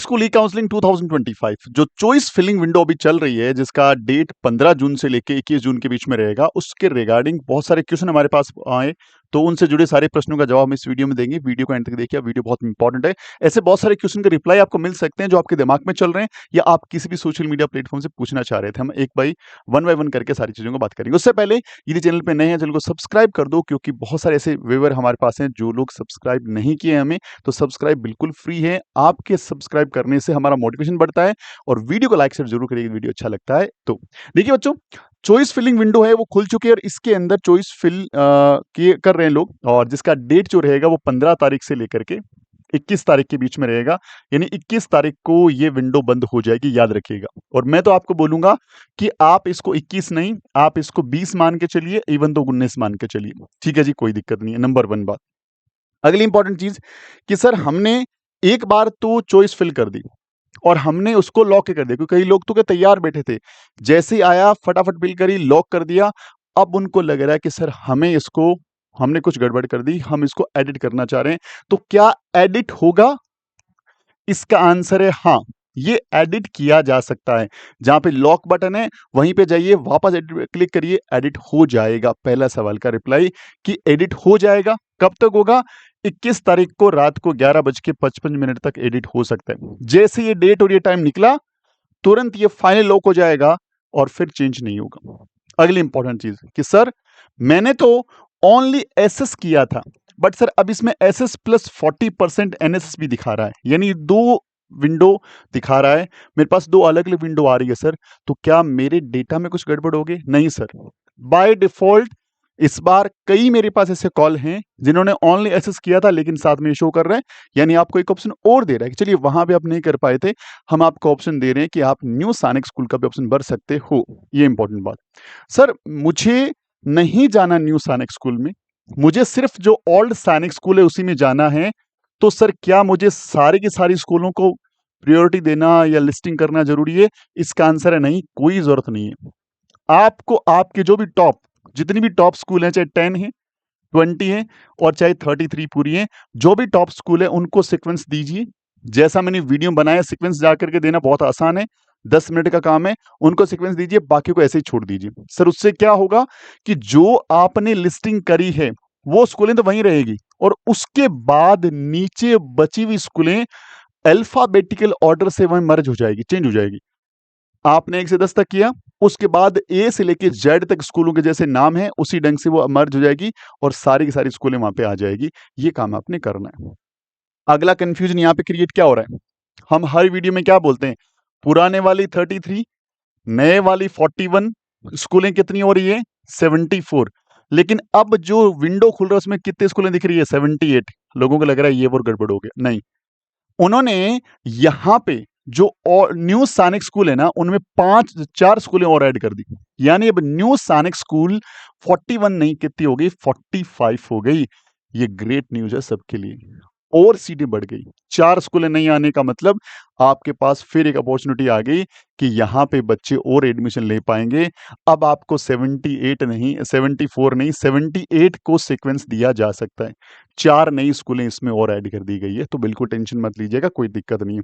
School ई counselling 2025 जो choice filling window अभी चल रही है, जिसका डेट 15 जून से लेके 21 जून के बीच में रहेगा, उसके रिगार्डिंग बहुत सारे क्वेश्चन हमारे पास आए, तो उनसे जुड़े सारे प्रश्नों का जवाब हम इस वीडियो में देंगे। वीडियो को एंड तक देखिए, वीडियो बहुत इंपॉर्टेंट है। ऐसे बहुत सारे क्वेश्चन के रिप्लाई आपको मिल सकते हैं जो आपके दिमाग में चल रहे हैं या आप किसी भी सोशल मीडिया प्लेटफॉर्म से पूछना चाह रहे थे। हम एक बाई वन करके सारी चीजों को बात करेंगे। उससे पहले यदि चैनल पे नए हैं, चैनल को सब्सक्राइब कर दो, क्योंकि बहुत सारे ऐसे व्यूअर हमारे पास हैं जो लोग सब्सक्राइब नहीं किए हमें, तो सब्सक्राइब बिल्कुल फ्री है। आपके सब्सक्राइब करने से हमारा मोटिवेशन बढ़ता है। और वीडियो को लाइक शेयर जरूर करिए, वीडियो अच्छा लगता है तो। देखिए बच्चों, चॉइस फिलिंग विंडो है वो खुल चुकी है और इसके अंदर चॉइस फिल कर रहे हैं लोग, और जिसका डेट जो रहेगा वो 15 तारीख से लेकर के 21 तारीख के बीच में रहेगा। यानी 21 तारीख को ये विंडो बंद हो जाएगी, याद रखिएगा। और मैं तो आपको बोलूंगा कि आप इसको 21 नहीं, आप इसको 20 मान के चलिए, इवन तो 19 मान के चलिए, ठीक है जी, कोई दिक्कत नहीं है। नंबर 1 बात। अगली इंपॉर्टेंट चीज कि सर हमने एक बार तो चॉइस फिल कर दी और हमने उसको लॉक कर दिया, क्योंकि कई लोग तो क्या तैयार बैठे थे, जैसे ही आया फटाफट फिल करी, लॉक कर दिया। अब उनको लग रहा है कि सर हमने कुछ गड़बड़ कर दी, हम इसको एडिट करना चाह रहे हैं। तो क्या एडिट होगा? इसका आंसर है हाँ, ये एडिट किया जा सकता है। जहां पे लॉक बटन है वहीं पे जाइए, वापस एडिट क्लिक करिए, एडिट हो जाएगा। पहला सवाल का रिप्लाई कि एडिट हो जाएगा। कब तक होगा? 21 तारीख को रात को 11:55 तक एडिट हो सकता है। जैसे ये डेट और ये टाइम निकला, तुरंत ये फाइनल लॉक हो जाएगा और फिर चेंज नहीं होगा। अगली इंपॉर्टेंट चीज कि सर मैंने तो ओनली एसएस किया था, बट सर अब इसमें एसएस प्लस 40% एनएसएस भी दिखा रहा है, यानी दो विंडो दिखा रहा है। मेरे पास दो अलग अलग विंडो आ रही है सर, तो क्या मेरे डेटा में कुछ गड़बड़ होगी? नहीं सर, बाय डिफॉल्ट इस बार कई मेरे पास ऐसे कॉल हैं जिन्होंने ओनली एसएस किया था लेकिन साथ में शो कर रहे हैं, यानी आपको एक ऑप्शन और दे रहा है कि चलिए वहां भी आप नहीं कर पाए थे, हम आपको ऑप्शन दे रहे हैं कि आप न्यू सैनिक स्कूल का भी ऑप्शन भर सकते हो। ये इंपॉर्टेंट बात। सर मुझे नहीं जाना न्यू सैनिक स्कूल में, मुझे सिर्फ जो ओल्ड सैनिक स्कूल है उसी में जाना है। तो सर क्या मुझे सारे के सारी स्कूलों को प्रायोरिटी देना या लिस्टिंग करना जरूरी है? इसका आंसर है नहीं, कोई जरूरत नहीं है। आपको आपके जो भी टॉप, जितनी भी टॉप स्कूल हैं, चाहे 10 है, 20 है और चाहे 33 पूरी है, जो भी टॉप स्कूल है उनको सीक्वेंस दीजिए। जैसा मैंने वीडियो बनाया, सीक्वेंस जाकर के देना बहुत आसान है, 10 मिनट का काम है। उनको सीक्वेंस दीजिए, बाकी को ऐसे ही छोड़ दीजिए। सर उससे क्या होगा कि जो आपने लिस्टिंग करी है वो स्कूलें तो वहीं रहेगी, और उसके बाद नीचे बची हुई स्कूलें अल्फाबेटिकल ऑर्डर से वहीं मर्ज हो जाएगी, चेंज हो जाएगी। आपने 1 से 10 तक किया, उसके बाद ए से लेके जेड तक स्कूलों के जैसे नाम है उसी ढंग से वो मर्ज हो जाएगी और सारी की सारी स्कूलें वहां पे आ जाएगी। ये काम आपने करना है। अगला कंफ्यूजन यहाँ पे क्रिएट क्या हो रहा है, हम हर वीडियो में क्या बोलते हैं, पुराने वाली 33, नए वाली 41, स्कूलें कितनी हो रही है? 74। लेकिन अब जो विंडो खुल रहा है उसमें कितनी स्कूलें दिख रही है? 78। लोगों को लग रहा है ये वो गड़बड़ हो गया, नहीं। उन्होंने यहां पे जो और न्यू सैनिक स्कूल है ना, उनमें 4 स्कूलें और ऐड कर दी, यानी अब न्यू सैनिक स्कूल 41 नहीं, कितनी हो गई? 45 हो गई। ये ग्रेट न्यूज है सबके लिए, और सीटें बढ़ गई। 4 स्कूलें नहीं आने का मतलब आपके पास फिर एक अपॉर्चुनिटी आ गई कि यहां पे बच्चे और एडमिशन ले पाएंगे। अब आपको 78 नहीं, 74 नहीं, 78 को सीक्वेंस दिया जा सकता है। 4 नई स्कूलें इसमें और ऐड कर दी गई है, तो बिल्कुल टेंशन मत लीजिएगा, कोई दिक्कत नहीं है।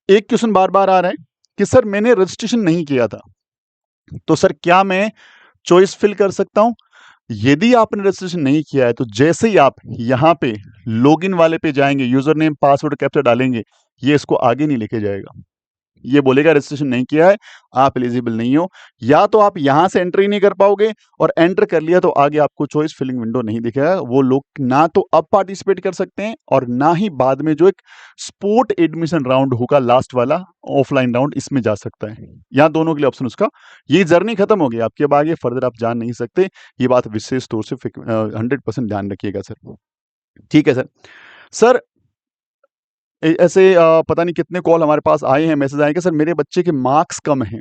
एक क्वेश्चन बार बार आ रहा है कि सर मैंने रजिस्ट्रेशन नहीं किया था, तो सर क्या मैं चॉइस फिल कर सकता हूं? यदि आपने रजिस्ट्रेशन नहीं किया है तो जैसे ही आप यहां पे लॉगिन वाले पे जाएंगे, यूजर नेम पासवर्ड कैप्चा डालेंगे, ये इसको आगे नहीं लेके जाएगा। ये बोलेगा रजिस्ट्रेशन नहीं किया है, आप एलिजिबल नहीं हो। या तो आप यहां से एंट्री नहीं कर पाओगे, और एंटर कर लिया तो आगे आपको चॉइस फिलिंग विंडो नहीं दिखेगा। वो लोग ना तो अब पार्टिसिपेट कर सकते हैं और ना ही बाद में जो एक स्पोर्ट एडमिशन राउंड होगा लास्ट वाला ऑफलाइन राउंड, इसमें जा सकता है। यहाँ दोनों के लिए ऑप्शन उसका, ये जर्नी खत्म हो गई आपकी, अब आगे फर्दर आप जान नहीं सकते। ये बात विशेष तौर से 100% ध्यान रखिएगा सर, ठीक है सर। सर ऐसे पता नहीं कितने कॉल हमारे पास आए हैं, मैसेज आए कि सर मेरे बच्चे के मार्क्स कम हैं,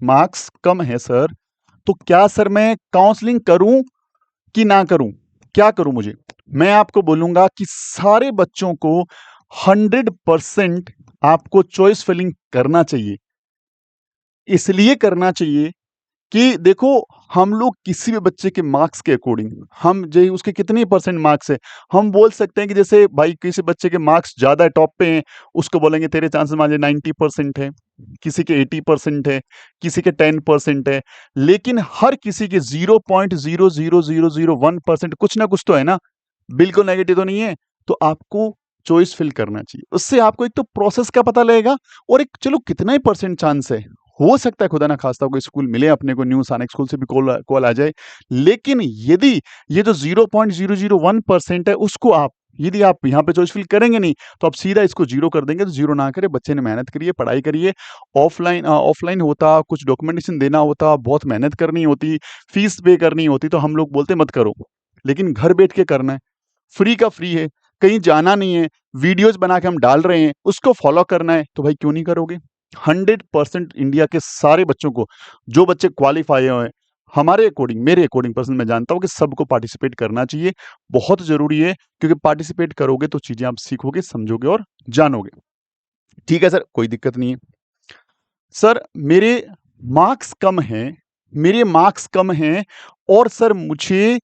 मार्क्स कम है सर, तो क्या सर मैं काउंसलिंग करूं कि ना करूं, क्या करूं मुझे? मैं आपको बोलूंगा कि सारे बच्चों को 100% आपको चॉइस फिलिंग करना चाहिए। इसलिए करना चाहिए कि देखो, हम लोग किसी भी बच्चे के मार्क्स के अकॉर्डिंग, हम जो उसके कितने परसेंट मार्क्स है, हम बोल सकते हैं कि जैसे भाई किसी बच्चे के मार्क्स ज़्यादा टॉप पे हैं, उसको बोलेंगे तेरे चांसेस मान लीजिए 90% है, किसी के 80% है, किसी के 10% है, लेकिन हर किसी के 0.00001% कुछ ना कुछ तो है ना, बिल्कुल नेगेटिव तो नहीं है। तो आपको चॉइस फिल करना चाहिए, उससे आपको एक तो प्रोसेस का पता लगेगा और एक चलो कितना ही परसेंट चांस है, हो सकता है खुदा ना खास्ता कोई स्कूल मिले अपने को, न्यू सानेक स्कूल से भी कॉल कॉल आ जाए, लेकिन यदि ये जो 0.001% है उसको आप यदि आप यहाँ पे चॉइस फिल करेंगे नहीं, तो आप सीधा इसको जीरो कर देंगे। तो जीरो ना करें, बच्चे ने मेहनत करिए, पढ़ाई करिए। ऑफलाइन होता, कुछ डॉक्यूमेंटेशन देना होता, बहुत मेहनत करनी होती, फीस पे करनी होती, तो हम लोग बोलते मत करो, लेकिन घर बैठ के करना है, फ्री का फ्री है, कहीं जाना नहीं है, वीडियोस बना के हम डाल रहे हैं, उसको फॉलो करना है, तो भाई क्यों नहीं करोगे। 100% इंडिया के सारे बच्चों को, जो बच्चे क्वालिफाई हुए हैं, हमारे अकॉर्डिंग, मेरे अकॉर्डिंग पर्सन मैं जानता हूं कि सबको पार्टिसिपेट करना चाहिए, बहुत जरूरी है, क्योंकि पार्टिसिपेट करोगे तो चीजें आप सीखोगे, समझोगे और जानोगे। ठीक है सर, कोई दिक्कत नहीं है। सर मेरे मार्क्स कम हैं और सर मुझे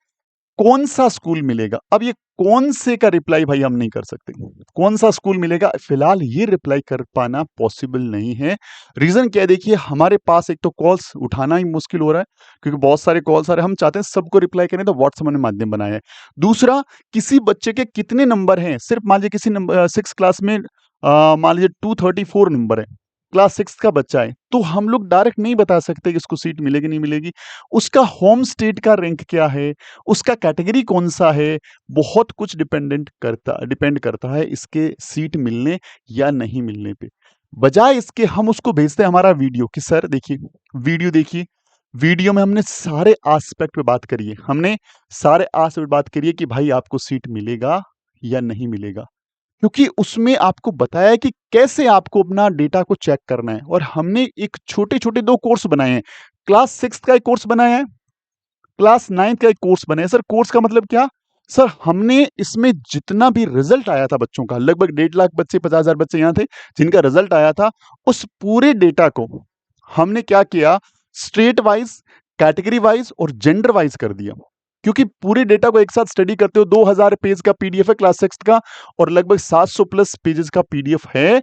कौन सा स्कूल मिलेगा। अब ये कौन से का रिप्लाई भाई हम नहीं कर सकते, कौन सा स्कूल मिलेगा फिलहाल ये रिप्लाई कर पाना पॉसिबल नहीं है। रीजन क्या है, देखिए हमारे पास एक तो कॉल्स उठाना ही मुश्किल हो रहा है, क्योंकि बहुत सारे कॉल्स आ रहे हैं, हम चाहते हैं सबको रिप्लाई करें, तो व्हाट्सएप ने माध्यम बनाया है। दूसरा, किसी बच्चे के कितने नंबर हैं, सिर्फ मान लीजिए किसी नंबर 6 क्लास में मान लीजिए 234 नंबर है, क्लास 6 का बच्चा है, तो हम लोग डायरेक्ट नहीं बता सकते कि इसको सीट मिलेगी नहीं मिलेगी। उसका होम स्टेट का रैंक क्या है, उसका कैटेगरी कौन सा है, बहुत कुछ डिपेंड करता है इसके सीट मिलने या नहीं मिलने पे। बजाय इसके हम उसको भेजते हैं हमारा वीडियो कि सर देखिए, वीडियो देखिए, वीडियो में हमने सारे एस्पेक्ट पे बात करी है, हमने सारे एस्पेक्ट बात करी है कि भाई आपको सीट मिलेगा या नहीं मिलेगा, क्योंकि उसमें आपको बताया है कि कैसे आपको अपना डेटा को चेक करना है। और हमने एक छोटे-छोटे 2 कोर्स बनाए हैं। क्लास 6 का एक कोर्स बनाया है, क्लास 9 का एक कोर्स बनाया है। सर कोर्स का मतलब क्या? सर हमने इसमें जितना भी रिजल्ट आया था बच्चों का, लगभग 1.5 लाख बच्चे, 50,000 बच्चे यहाँ थे, जिनका रिजल्ट आया था, उस पूरे डेटा को हमने क्या किया, स्टेट वाइज़, कैटेगरी वाइज़ और जेंडर वाइज़ कर दिया। क्योंकि पूरे डेटा को एक साथ स्टडी करते हो, 2000 पेज का पीडीएफ है क्लास 6 का और लगभग 700 प्लस पेजेस का पीडीएफ है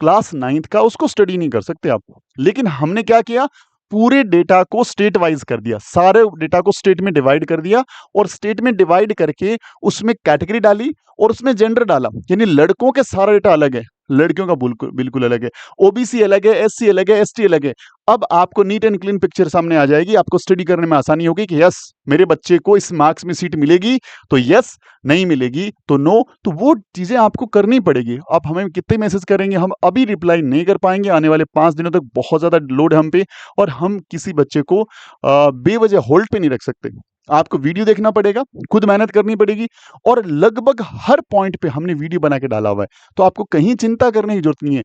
क्लास 9 का, उसको स्टडी नहीं कर सकते आप। लेकिन हमने क्या किया, पूरे डेटा को स्टेट वाइज कर दिया, सारे डेटा को स्टेट में डिवाइड कर दिया और स्टेट में डिवाइड करके उसमें कैटेगरी डाली और उसमें जेंडर डाला। यानी लड़कों के सारा डेटा अलग है, लड़कियों का बिल्कुल बिल्कुल अलग है, ओबीसी अलग है, एससी अलग है, एसटी अलग है। अब आपको नीट एंड क्लीन पिक्चर सामने आ जाएगी, आपको स्टडी करने में आसानी होगी कि यस मेरे बच्चे को इस मार्क्स में सीट मिलेगी तो यस, नहीं मिलेगी तो नो। तो वो चीजें आपको करनी पड़ेगी। आप हमें कितने मैसेज करेंगे, हम अभी रिप्लाई नहीं कर पाएंगे, आने वाले 5 दिनों तक बहुत ज्यादा लोड हम पे, और हम किसी बच्चे को बेवजह होल्ड पे नहीं रख सकते। आपको वीडियो देखना पड़ेगा, खुद मेहनत करनी पड़ेगी, और लगभग हर पॉइंट पे हमने वीडियो बना के डाला हुआ है, तो आपको कहीं चिंता करने की जरूरत नहीं है।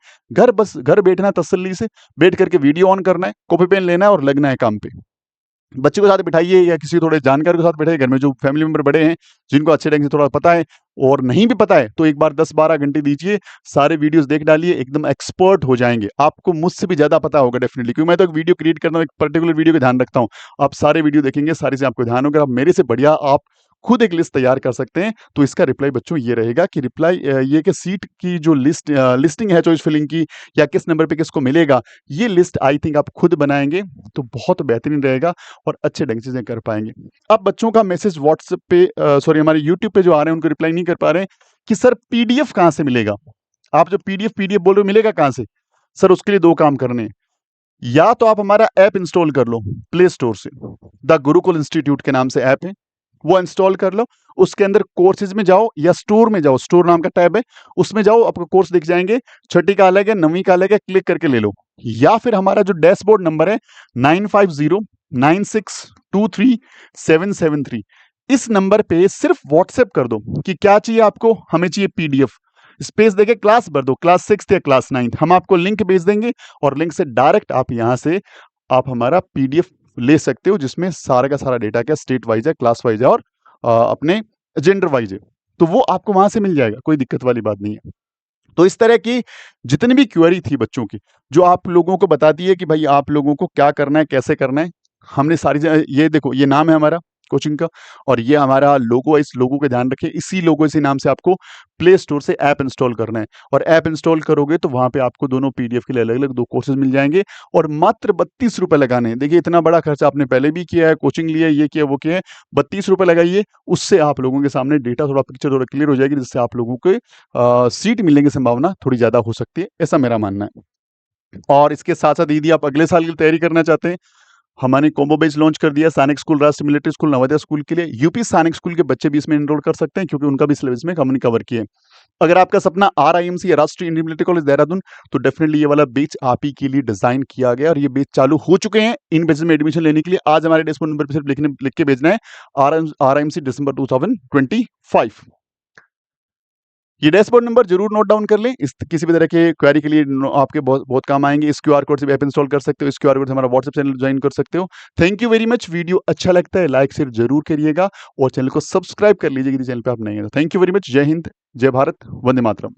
बस घर बैठना, तसल्ली से बैठ करके वीडियो ऑन करना है, कॉपी पेन लेना है और लगना है काम पे। बच्चे को साथ बिठाइए या किसी थोड़े जानकार के साथ बैठाइए, घर में जो फैमिली मेंबर बड़े हैं जिनको अच्छे ढंग से थोड़ा पता है, और नहीं भी पता है तो एक बार 10-12 घंटे दीजिए, सारे वीडियोस देख डालिए, एकदम एक्सपर्ट हो जाएंगे। आपको मुझसे भी ज्यादा पता होगा डेफिनेटली, क्योंकि मैं तो एक वीडियो क्रिएट करता हूँ, एक पर्टिकुलर वीडियो का ध्यान रखता हूँ। आप सारे वीडियो देखेंगे, सारी से आपको ध्यान होगा, आप मेरे से बढ़िया आप खुद एक लिस्ट तैयार कर सकते हैं। तो इसका रिप्लाई बच्चों ये रहेगा कि रिप्लाई ये कि सीट की जो लिस्टिंग है चॉइस फिलिंग की, या किस नंबर पे किसको मिलेगा, ये लिस्ट आई थिंक आप खुद बनाएंगे तो बहुत बेहतरीन रहेगा और अच्छे ढंग से चीजें कर पाएंगे। अब बच्चों का मैसेज व्हाट्सएप पे सॉरी हमारे यूट्यूब पे जो आ रहे हैं उनको रिप्लाई नहीं कर पा रहे हैं कि सर पीडीएफ कहाँ से मिलेगा। आप जो पीडीएफ बोल रहे हो, मिलेगा कहाँ से? सर उसके लिए 2 काम करने हैं। या तो आप हमारा ऐप इंस्टॉल कर लो प्ले स्टोर से, द गुरुकुल इंस्टीट्यूट के नाम से ऐप है, वो इंस्टॉल कर लो। उसके अंदर कोर्सेज में जाओ या स्टोर में जाओ, स्टोर नाम का टैब है, उसमें जाओ, आपको कोर्स दिख जाएंगे, छठी का अलग है, 9वीं का अलग है, क्लिक करके ले लो। या फिर हमारा जो डैशबोर्ड नंबर है 9509623773, इस नंबर पे सिर्फ व्हाट्सएप कर दो कि क्या चाहिए आपको, हमें चाहिए पीडीएफ, स्पेस देके क्लास भर दो, क्लास 6 या क्लास 9, हम आपको लिंक भेज देंगे और लिंक से डायरेक्ट आप यहां से आप हमारा पीडीएफ ले सकते हो, जिसमें सारा का सारा डेटा क्या स्टेट वाइज है, क्लास वाइज है और अपने जेंडर वाइज है। तो वो आपको वहां से मिल जाएगा, कोई दिक्कत वाली बात नहीं है। तो इस तरह की जितनी भी क्वेरी थी बच्चों की, जो आप लोगों को बताती है कि भाई आप लोगों को क्या करना है, कैसे करना है, हमने सारी ये देखो, ये नाम है हमारा कोचिंग का और ये हमारा लोगो है। इस लोगो का ध्यान रखिए, इसी लोगो इसी नाम से आपको प्ले स्टोर से ऐप इंस्टॉल करना है और ऐप इंस्टॉल करोगे तो वहां पे आपको दोनों पीडीएफ के लिए अलग अलग 2 कोर्सेज मिल जाएंगे और मात्र 32 रुपए लगाने हैं। देखिए इतना बड़ा खर्चा आपने पहले भी किया है, कोचिंग लिया है, ये किया वो किया है, 32 रुपए लगाइए। उससे आप लोगों के सामने डेटा थोड़ा पिक्चर थोड़ा क्लियर हो जाएगी, जिससे आप लोगों के सीट मिलने की संभावना थोड़ी ज्यादा हो सकती है, ऐसा मेरा मानना है। और इसके साथ साथ यदि आप अगले साल की तैयारी करना चाहते हैं, हमने कॉम्बो बैच लॉन्च कर दिया सैनिक स्कूल, राष्ट्रीय मिलिट्री स्कूल, नवोदय स्कूल के लिए। यूपी सैनिक स्कूल के बच्चे भी इसमें एनरोल कर सकते हैं क्योंकि उनका भी सिलेबस में हमने कवर किया है। अगर आपका सपना आरआईएमसी या राष्ट्रीय इंडियन मिलिट्री कॉलेज देहरादून, तो डेफिनेटली ये वाला बैच आप ही के लिए डिजाइन किया गया और ये बैच चालू हो चुके हैं। इन बैचेस में एडमिशन लेने के लिए आज हमारे डैशबोर्ड नंबर पर सिर्फ लिख के भेजना है आरआईएमसी दिसंबर 2025। ये डैशबोर्ड नंबर जरूर नोट डाउन कर लें, इस किसी भी तरह के क्वेरी के लिए आपके बहुत बहुत काम आएंगे। इस क्यूआर कोड से भी ऐप इंस्टॉल कर सकते हो, इस क्यूआर कोड से हमारा व्हाट्सएप चैनल ज्वाइन कर सकते हो। Thank you very much. Video अच्छा लगता है लाइक शेयर जरूर करिएगा और चैनल को सब्सक्राइब कर लीजिए यदि चैनल पे आप नए हैं। Thank you very much. जय हिंद, जय भारत, वंदे मातरम।